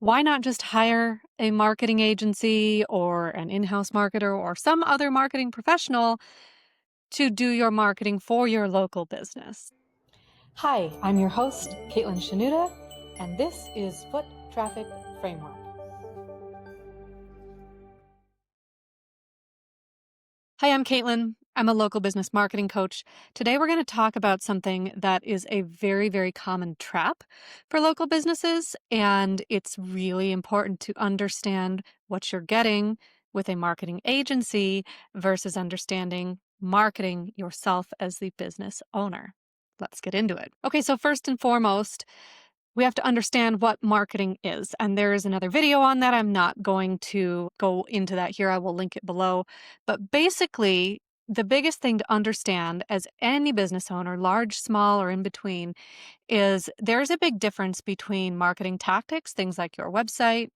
why not just hire a marketing agency or an in-house marketer or some other marketing professional to do your marketing for your local business? Hi, I'm your host, Caitlin Shanuda, and this is Foot Traffic Framework. Hi, I'm Caitlin. I'm a local business marketing coach. Today, we're going to talk about something that is a very, very common trap for local businesses. And it's really important to understand what you're getting with a marketing agency versus understanding marketing yourself as the business owner. Let's get into it. Okay, so first and foremost, we have to understand what marketing is. And there is another video on that. I'm not going to go into that here. I will link it below. But basically, the biggest thing to understand as any business owner, large, small, or in between, is there's a big difference between marketing tactics, things like your website,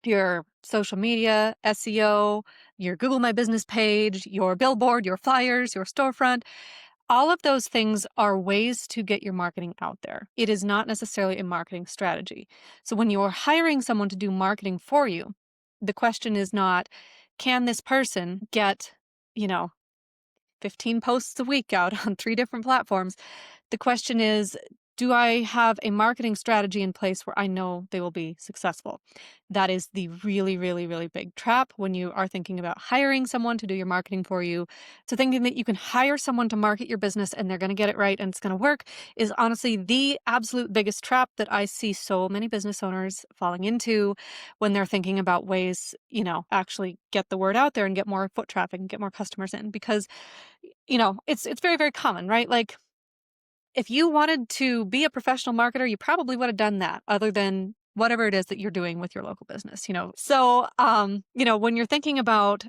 your social media, SEO, your Google My Business page, your billboard, your flyers, your storefront. All of those things are ways to get your marketing out there. It is not necessarily a marketing strategy. So when you're hiring someone to do marketing for you, the question is not, can this person get, you know, 15 posts a week out on 3 different platforms? The question is, do I have a marketing strategy in place where I know they will be successful? That is the really, really, really big trap when you are thinking about hiring someone to do your marketing for you. So thinking that you can hire someone to market your business and they're going to get it right and it's going to work is honestly the absolute biggest trap that I see so many business owners falling into when they're thinking about ways, actually get the word out there and get more foot traffic and get more customers in. Because, it's very, very common, right? Like, if you wanted to be a professional marketer, you probably would have done that other than whatever it is that you're doing with your local business. So, when you're thinking about,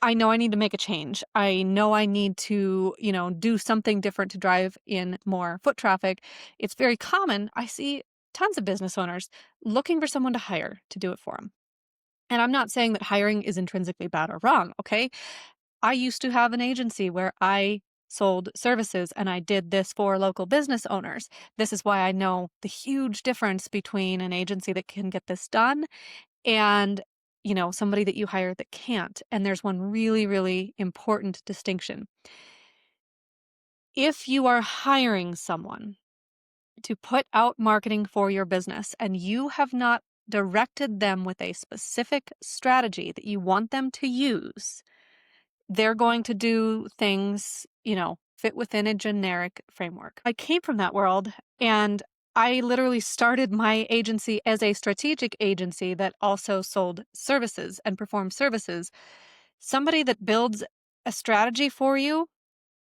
I know I need to make a change. I know I need to, do something different to drive in more foot traffic. It's very common. I see tons of business owners looking for someone to hire to do it for them. And I'm not saying that hiring is intrinsically bad or wrong. Okay. I used to have an agency where I sold services and I did this for local business owners. This is why I know the huge difference between an agency that can get this done and, somebody that you hire that can't. And there's one really, really important distinction. If you are hiring someone to put out marketing for your business and you have not directed them with a specific strategy that you want them to use, they're going to do things, fit within a generic framework. I came from that world and I literally started my agency as a strategic agency that also sold services and performed services. Somebody that builds a strategy for you,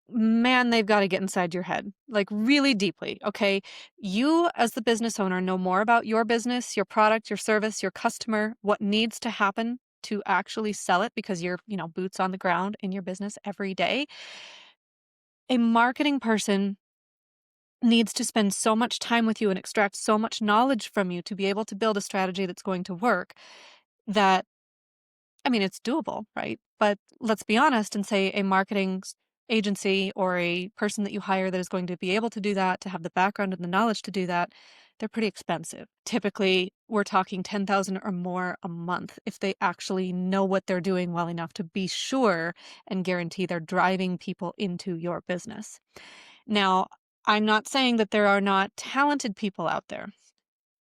man, they've got to get inside your head, like really deeply. Okay. You, as the business owner, know more about your business, your product, your service, your customer, what needs to happen to actually sell it because you're, boots on the ground in your business every day. A marketing person needs to spend so much time with you and extract so much knowledge from you to be able to build a strategy that's going to work that, I mean, it's doable, right? But let's be honest and say a marketing agency or a person that you hire that is going to be able to do that, to have the background and the knowledge to do that, they're pretty expensive. Typically, we're talking 10,000 or more a month if they actually know what they're doing well enough to be sure and guarantee they're driving people into your business. Now, I'm not saying that there are not talented people out there.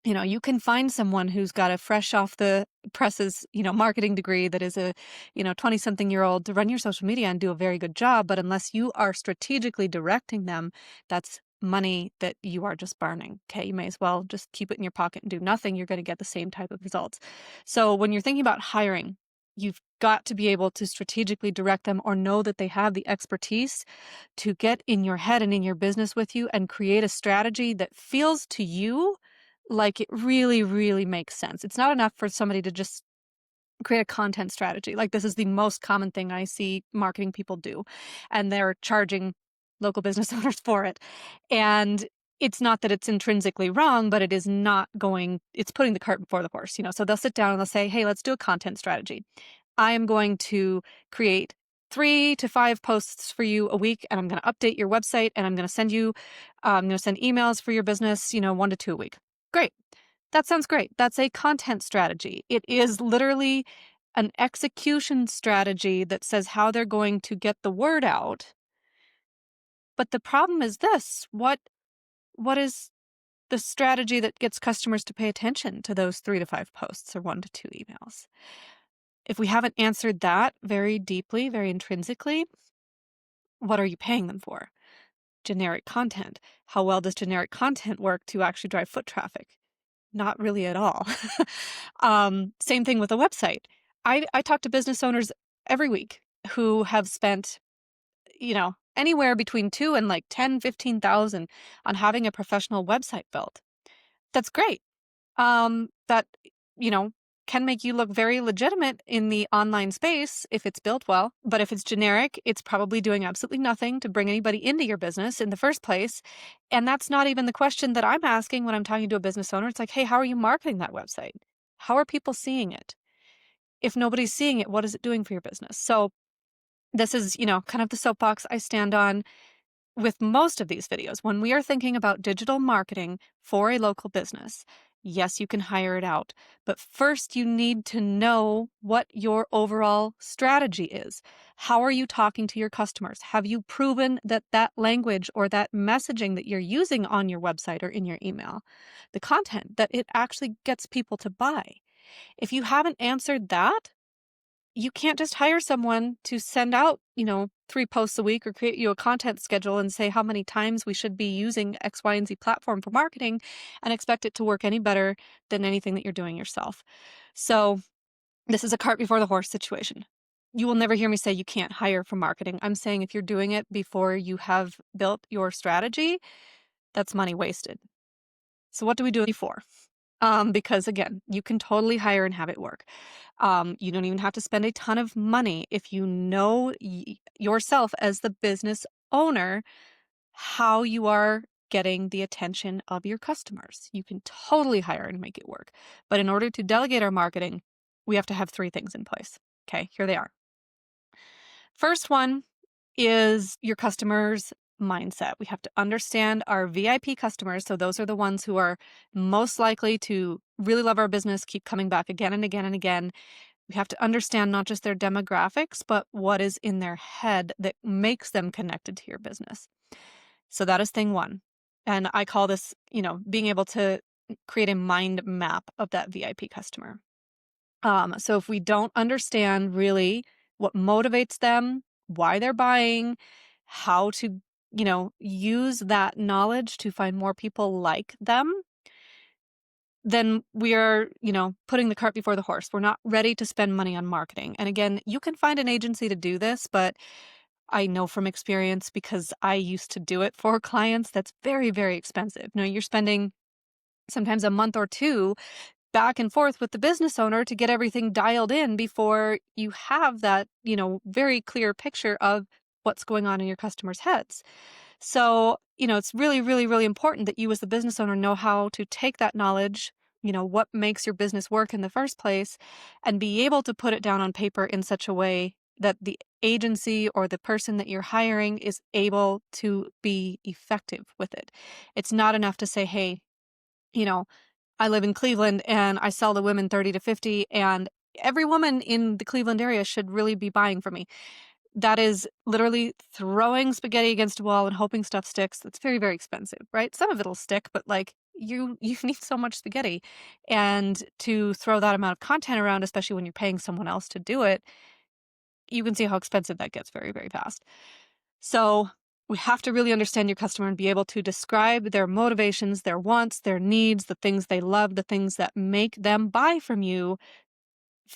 You can find someone who's got a fresh off the presses, marketing degree that is a, 20-something-year-old to run your social media and do a very good job. But unless you are strategically directing them, that's money that you are just burning. Okay. You may as well just keep it in your pocket and do nothing. You're going to get the same type of results. So when you're thinking about hiring, you've got to be able to strategically direct them or know that they have the expertise to get in your head and in your business with you and create a strategy that feels to you like it really, really makes sense. It's not enough for somebody to just create a content strategy. Like, this is the most common thing I see marketing people do, and they're charging local business owners for it. And it's not that it's intrinsically wrong, but it's putting the cart before the horse, So they'll sit down and they'll say, hey, let's do a content strategy. I am going to create 3 to 5 posts for you a week, and I'm going to update your website, and I'm going to send emails for your business, 1 to 2 a week. Great. That sounds great. That's a content strategy. It is literally an execution strategy that says how they're going to get the word out. But the problem is this: what is the strategy that gets customers to pay attention to those 3 to 5 posts or 1 to 2 emails? If we haven't answered that very deeply, very intrinsically, what are you paying them for? Generic content. How well does generic content work to actually drive foot traffic? Not really at all. Same thing with a website. I talk to business owners every week who have spent, anywhere between 2 and like 10, 15,000 on having a professional website built. That's great. That, you know, can make you look very legitimate in the online space if it's built well. But if it's generic, it's probably doing absolutely nothing to bring anybody into your business in the first place. And that's not even the question that I'm asking when I'm talking to a business owner. It's like, hey, how are you marketing that website? How are people seeing it? If nobody's seeing it, what is it doing for your business? So this is, kind of the soapbox I stand on with most of these videos. When we are thinking about digital marketing for a local business, yes, you can hire it out, but first you need to know what your overall strategy is. How are you talking to your customers? Have you proven that that language or that messaging that you're using on your website or in your email, the content, that it actually gets people to buy? If you haven't answered that, you can't just hire someone to send out, 3 posts a week or create you a content schedule and say how many times we should be using X, Y, and Z platform for marketing and expect it to work any better than anything that you're doing yourself. So this is a cart before the horse situation. You will never hear me say you can't hire for marketing. I'm saying if you're doing it before you have built your strategy, that's money wasted. So what do we do before? Because again, you can totally hire and have it work. You don't even have to spend a ton of money if you know yourself as the business owner how you are getting the attention of your customers. You can totally hire and make it work. But in order to delegate our marketing, we have to have 3 things in place. Okay, here they are. First one is your customer's mindset. We have to understand our VIP customers. So those are the ones who are most likely to really love our business, keep coming back again and again and again. We have to understand not just their demographics, but what is in their head that makes them connected to your business. So that is thing one. And I call this, being able to create a mind map of that VIP customer. So if we don't understand really what motivates them, why they're buying, how to, use that knowledge to find more people like them, then we are, putting the cart before the horse. We're not ready to spend money on marketing. And again, you can find an agency to do this, but I know from experience because I used to do it for clients, that's very, very expensive. You're spending sometimes a month or 2 back and forth with the business owner to get everything dialed in before you have that, very clear picture of what's going on in your customers' heads. So, it's really, really, really important that you as the business owner know how to take that knowledge, what makes your business work in the first place, and be able to put it down on paper in such a way that the agency or the person that you're hiring is able to be effective with it. It's not enough to say, hey, you know, I live in Cleveland and I sell to women 30 to 50, and every woman in the Cleveland area should really be buying from me. That is literally throwing spaghetti against a wall and hoping stuff sticks. That's very, very expensive, right? Some of it'll stick, but like you need so much spaghetti. And to throw that amount of content around, especially when you're paying someone else to do it, you can see how expensive that gets very, very fast. So we have to really understand your customer and be able to describe their motivations, their wants, their needs, the things they love, the things that make them buy from you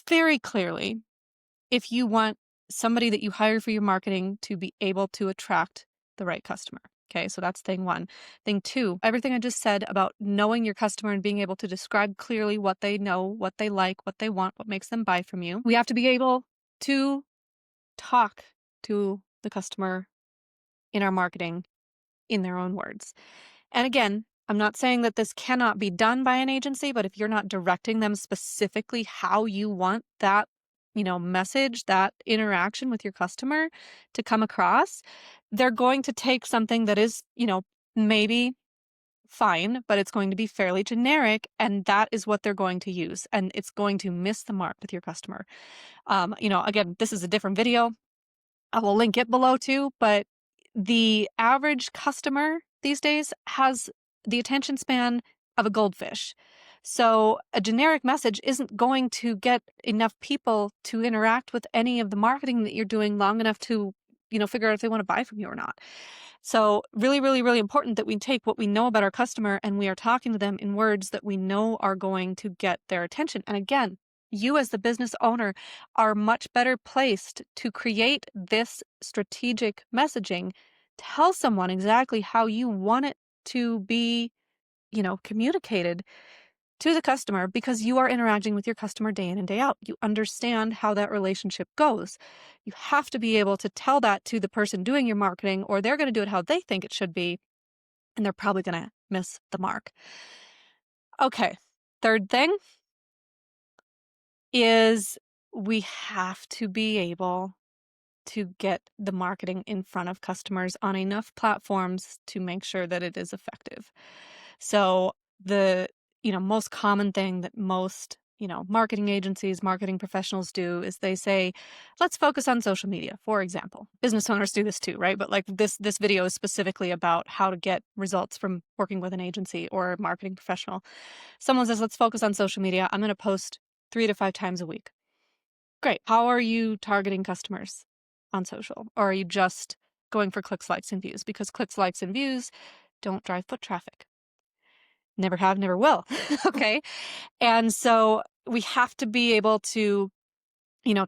very clearly if you want somebody that you hire for your marketing to be able to attract the right customer. Okay, so that's thing one. Thing two, everything I just said about knowing your customer and being able to describe clearly what they know, what they like, what they want, what makes them buy from you. We have to be able to talk to the customer in our marketing in their own words. And again, I'm not saying that this cannot be done by an agency, but if you're not directing them specifically how you want that, message, that interaction with your customer to come across, they're going to take something that is, maybe fine, but it's going to be fairly generic, and that is what they're going to use, and it's going to miss the mark with your customer. Again, this is a different video. I will link it below too, but the average customer these days has the attention span of a goldfish. So a generic message isn't going to get enough people to interact with any of the marketing that you're doing long enough to, figure out if they want to buy from you or not. So really, really, really important that we take what we know about our customer and we are talking to them in words that we know are going to get their attention. And again, you as the business owner are much better placed to create this strategic messaging. Tell someone exactly how you want it to be, communicated to the customer because you are interacting with your customer day in and day out. You understand how that relationship goes. You have to be able to tell that to the person doing your marketing, or they're going to do it how they think it should be, and they're probably going to miss the mark. Okay, third thing is we have to be able to get the marketing in front of customers on enough platforms to make sure that it is effective. So the, most common thing that most, marketing agencies, marketing professionals do is they say, let's focus on social media, for example. Business owners do this too, right? But like this video is specifically about how to get results from working with an agency or a marketing professional. Someone says, let's focus on social media. I'm going to post 3 to 5 times a week. Great. How are you targeting customers on social? Or are you just going for clicks, likes, and views? Because clicks, likes, and views don't drive foot traffic. Never have, never will. Okay. And so we have to be able to,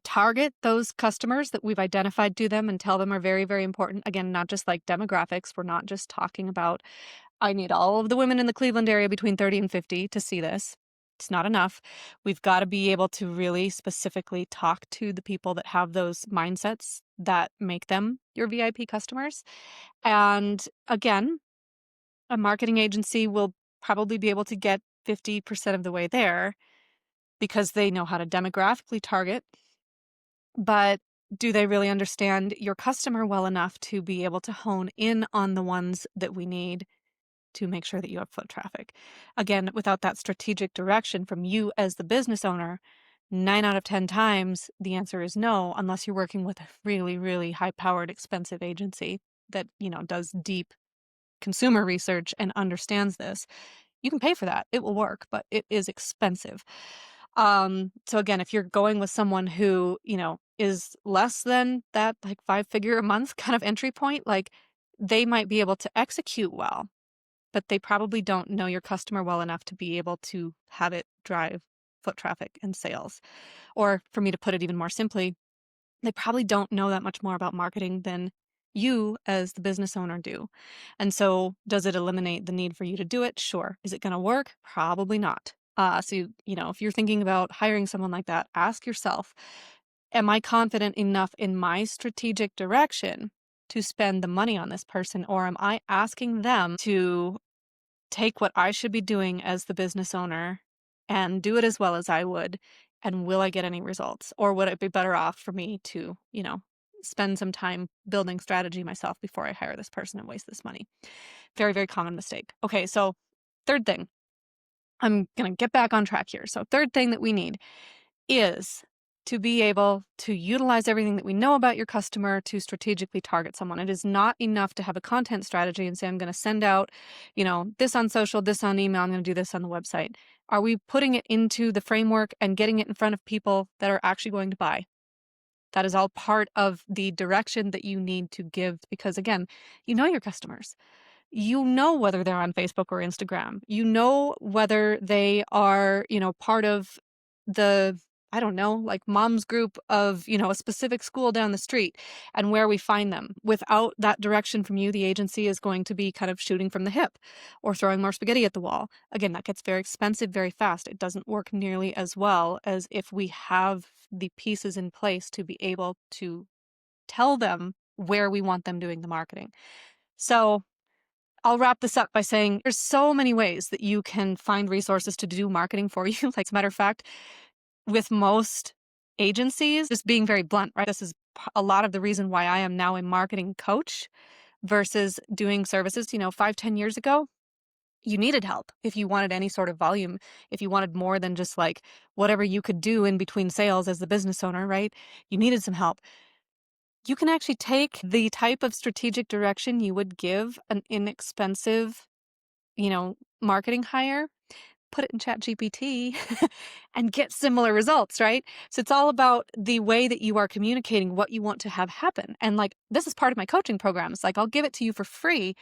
target those customers that we've identified to them and tell them are very, very important. Again, not just like demographics. We're not just talking about, I need all of the women in the Cleveland area between 30 and 50 to see this. It's not enough. We've got to be able to really specifically talk to the people that have those mindsets that make them your VIP customers. And again, a marketing agency will probably be able to get 50% of the way there because they know how to demographically target. But do they really understand your customer well enough to be able to hone in on the ones that we need to make sure that you have foot traffic? Again, without that strategic direction from you as the business owner, 9 out of 10 times, the answer is no, unless you're working with a really, really high-powered, expensive agency that, does deep consumer research and understands this. You can pay for that. It will work, but it is expensive. So again, if you're going with someone who, is less than that like 5-figure a month kind of entry point, like they might be able to execute well, but they probably don't know your customer well enough to be able to have it drive foot traffic and sales. Or for me to put it even more simply, they probably don't know that much more about marketing than you as the business owner do. And so does it eliminate the need for you to do it? Sure. Is it going to work? Probably not. If you're thinking about hiring someone like that, ask yourself, am I confident enough in my strategic direction to spend the money on this person? Or am I asking them to take what I should be doing as the business owner and do it as well as I would? And will I get any results? Or would it be better off for me to, spend some time building strategy myself before I hire this person and waste this money? Very, very common mistake. Okay, so third thing, I'm going to get back on track here. So third thing that we need is to be able to utilize everything that we know about your customer to strategically target someone. It is not enough to have a content strategy and say, I'm going to send out, this on social, this on email, I'm going to do this on the website. Are we putting it into the framework and getting it in front of people that are actually going to buy? That is all part of the direction that you need to give because, again, you know your customers. You know whether they're on Facebook or Instagram. You know whether they are, part of the, I don't know, like mom's group of, a specific school down the street and where we find them. Without that direction from you, the agency is going to be kind of shooting from the hip or throwing more spaghetti at the wall. Again, that gets very expensive very fast. It doesn't work nearly as well as if we have the pieces in place to be able to tell them where we want them doing the marketing. So I'll wrap this up by saying there's so many ways that you can find resources to do marketing for you. Like, as a matter of fact, with most agencies, just being very blunt, right? This is a lot of the reason why I am now a marketing coach versus doing services. 5-10 years ago, you needed help. If you wanted any sort of volume, if you wanted more than just like whatever you could do in between sales as the business owner, right? You needed some help. You can actually take the type of strategic direction you would give an inexpensive, marketing hire, put it in ChatGPT and get similar results, right? So it's all about the way that you are communicating what you want to have happen. And like, this is part of my coaching programs. Like, I'll give it to you for free,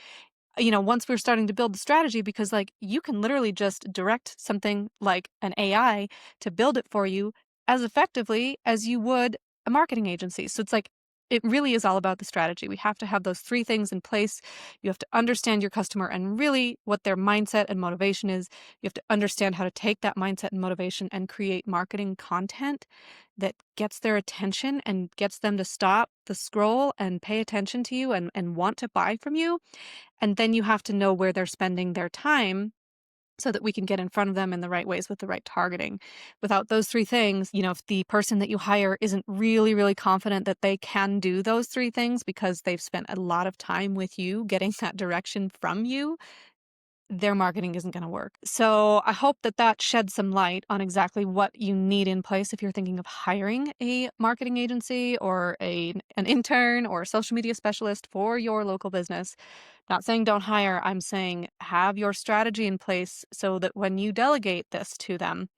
once we're starting to build the strategy, because like you can literally just direct something like an AI to build it for you as effectively as you would a marketing agency. So it's like, it really is all about the strategy. We have to have those three things in place. You have to understand your customer and really what their mindset and motivation is. You have to understand how to take that mindset and motivation and create marketing content that gets their attention and gets them to stop the scroll and pay attention to you and want to buy from you. And then you have to know where they're spending their time so that we can get in front of them in the right ways with the right targeting. Without those three things, if the person that you hire isn't really, really confident that they can do those three things because they've spent a lot of time with you getting that direction from you, their marketing isn't going to work. So I hope that that sheds some light on exactly what you need in place if you're thinking of hiring a marketing agency or an intern or a social media specialist for your local business. Not saying don't hire, I'm saying have your strategy in place so that when you delegate this to them,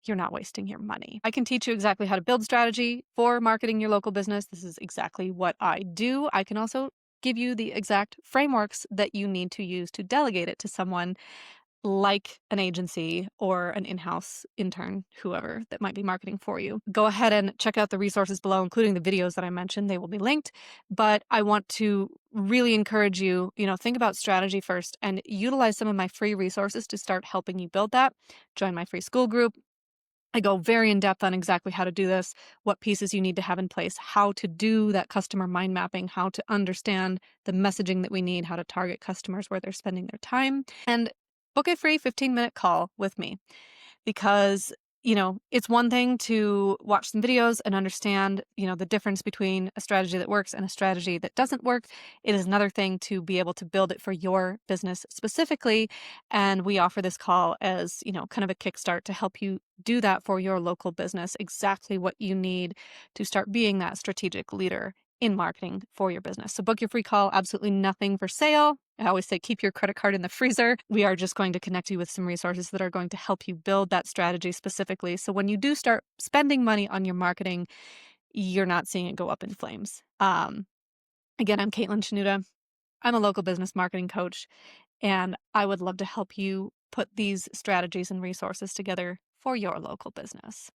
you're not wasting your money. I can teach you exactly how to build strategy for marketing your local business. This is exactly what I do. I can also give you the exact frameworks that you need to use to delegate it to someone like an agency or an in-house intern, whoever that might be marketing for you. Go ahead and check out the resources below, including the videos that I mentioned. They will be linked. But I want to really encourage you, think about strategy first and utilize some of my free resources to start helping you build that. Join my free Skool group. I go very in depth on exactly how to do this, what pieces you need to have in place, how to do that customer mind mapping, how to understand the messaging that we need, how to target customers where they're spending their time, and book a free 15-minute call with me. Because, it's one thing to watch some videos and understand, the difference between a strategy that works and a strategy that doesn't work. It is another thing to be able to build it for your business specifically. And we offer this call as, kind of a kickstart to help you do that for your local business, exactly what you need to start being that strategic leader in marketing for your business. So book your free call, absolutely nothing for sale. I always say keep your credit card in the freezer. We are just going to connect you with some resources that are going to help you build that strategy specifically. So when you do start spending money on your marketing, you're not seeing it go up in flames. Again, I'm Caitlin Shanuda. I'm a local business marketing coach, and I would love to help you put these strategies and resources together for your local business.